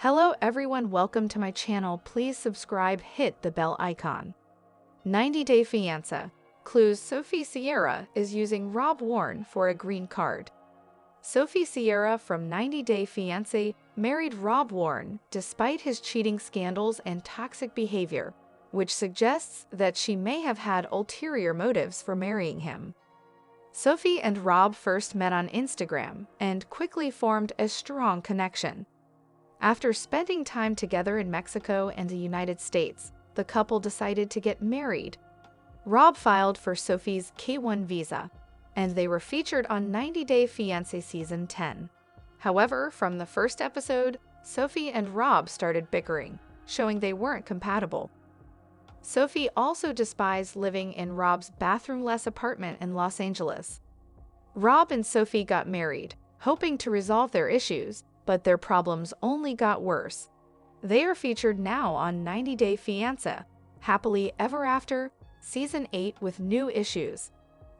Hello everyone, welcome to my channel. Please subscribe, hit the bell icon. 90 Day Fiancé. Clues: Sophie Sierra is using Rob Warren for a green card. Sophie Sierra from 90 Day Fiancé married Rob Warren despite his cheating scandals and toxic behavior, which suggests that she may have had ulterior motives for marrying him. Sophie and Rob first met on Instagram and quickly formed a strong connection. After spending time together in Mexico and the United States, the couple decided to get married. Rob filed for Sophie's K-1 visa, and they were featured on 90 Day Fiancé Season 10. However, from the first episode, Sophie and Rob started bickering, showing they weren't compatible. Sophie also despised living in Rob's bathroom-less apartment in Los Angeles. Rob and Sophie got married, hoping to resolve their issues, but their problems only got worse. They are featured now on 90 Day Fiancé, Happily Ever After, Season 8 with new issues.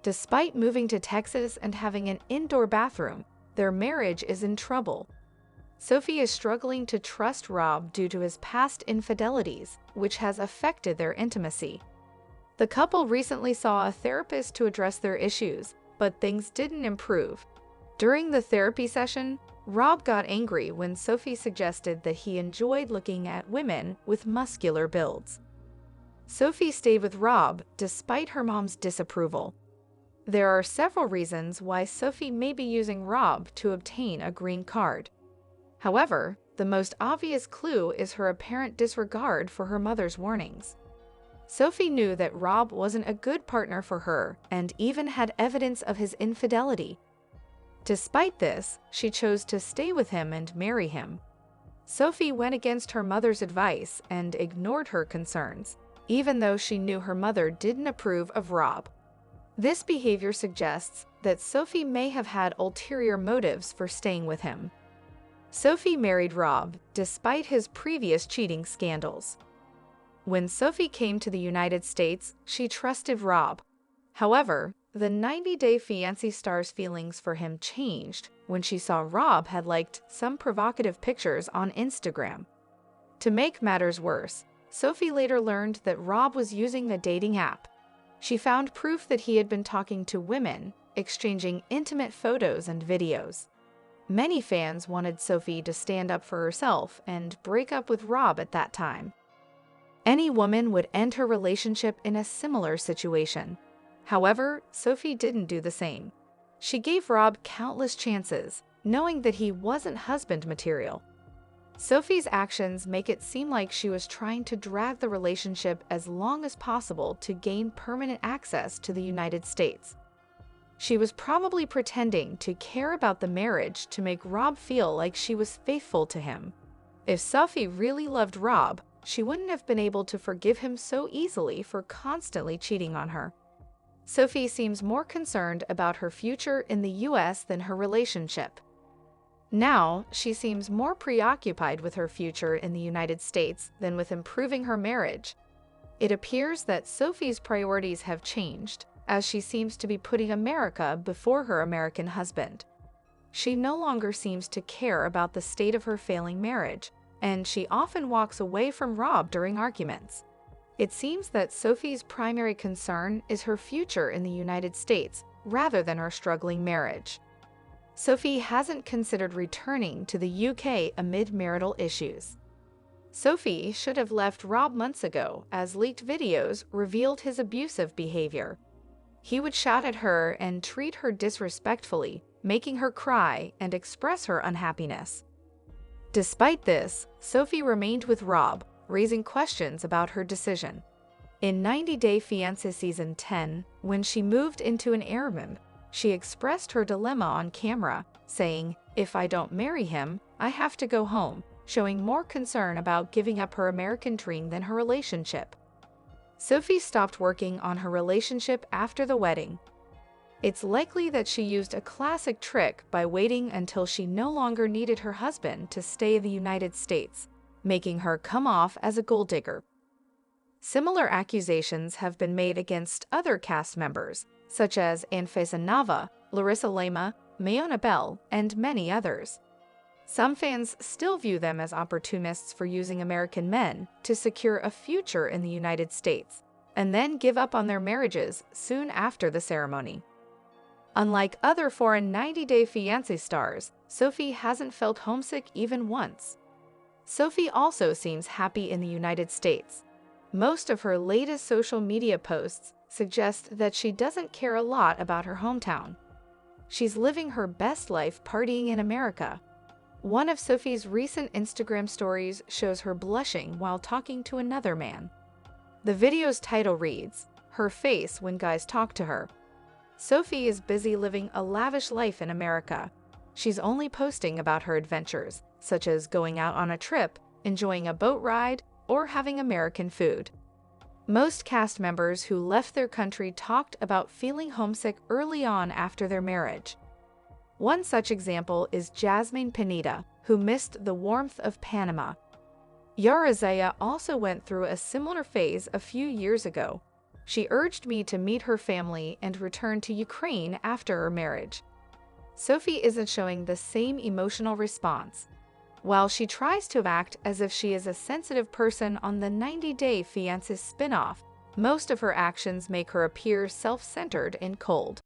Despite moving to Texas and having an indoor bathroom, their marriage is in trouble. Sophie is struggling to trust Rob due to his past infidelities, which has affected their intimacy. The couple recently saw a therapist to address their issues, but things didn't improve. During the therapy session, Rob got angry when Sophie suggested that he enjoyed looking at women with muscular builds. Sophie stayed with Rob despite her mom's disapproval. There are several reasons why Sophie may be using Rob to obtain a green card. However, the most obvious clue is her apparent disregard for her mother's warnings. Sophie knew that Rob wasn't a good partner for her and even had evidence of his infidelity. Despite this, she chose to stay with him and marry him. Sophie went against her mother's advice and ignored her concerns, even though she knew her mother didn't approve of Rob. This behavior suggests that Sophie may have had ulterior motives for staying with him. Sophie married Rob despite his previous cheating scandals. When Sophie came to the United States, she trusted Rob. However, the 90 Day Fiancé star's feelings for him changed when she saw Rob had liked some provocative pictures on Instagram. To make matters worse, Sophie later learned that Rob was using the dating app. She found proof that he had been talking to women, exchanging intimate photos and videos. Many fans wanted Sophie to stand up for herself and break up with Rob at that time. Any woman would end her relationship in a similar situation. However, Sophie didn't do the same. She gave Rob countless chances, knowing that he wasn't husband material. Sophie's actions make it seem like she was trying to drag the relationship as long as possible to gain permanent access to the United States. She was probably pretending to care about the marriage to make Rob feel like she was faithful to him. If Sophie really loved Rob, she wouldn't have been able to forgive him so easily for constantly cheating on her. Sophie seems more concerned about her future in the US than her relationship. Now, she seems more preoccupied with her future in the United States than with improving her marriage. It appears that Sophie's priorities have changed, as she seems to be putting America before her American husband. She no longer seems to care about the state of her failing marriage, and she often walks away from Rob during arguments. It seems that Sophie's primary concern is her future in the United States rather than her struggling marriage. Sophie hasn't considered returning to the UK amid marital issues. Sophie should have left Rob months ago, as leaked videos revealed his abusive behavior. He would shout at her and treat her disrespectfully, making her cry and express her unhappiness. Despite this, Sophie remained with Rob, raising questions about her decision. In 90 Day Fiancé Season 10, when she moved into an Airbnb, she expressed her dilemma on camera, saying, "If I don't marry him, I have to go home," showing more concern about giving up her American dream than her relationship. Sophie stopped working on her relationship after the wedding. It's likely that she used a classic trick by waiting until she no longer needed her husband to stay in the United States, making her come off as a gold digger. Similar accusations have been made against other cast members, such as Anfisa Nava, Larissa Lema, Mayona Bell, and many others. Some fans still view them as opportunists for using American men to secure a future in the United States, and then give up on their marriages soon after the ceremony. Unlike other foreign 90-day fiancé stars, Sophie hasn't felt homesick even once. Sophie also seems happy in the United States. Most of her latest social media posts suggest that she doesn't care a lot about her hometown. She's living her best life partying in America. One of Sophie's recent Instagram stories shows her blushing while talking to another man. The video's title reads, "Her face when guys talk to her." Sophie is busy living a lavish life in America. She's only posting about her adventures, such as going out on a trip, enjoying a boat ride, or having American food. Most cast members who left their country talked about feeling homesick early on after their marriage. One such example is Jasmine Pineda, who missed the warmth of Panama. Yara Zaya also went through a similar phase a few years ago. She urged me to meet her family and return to Ukraine after her marriage. Sophie isn't showing the same emotional response. While she tries to act as if she is a sensitive person on the 90-Day Fiancé spin-off, most of her actions make her appear self-centered and cold.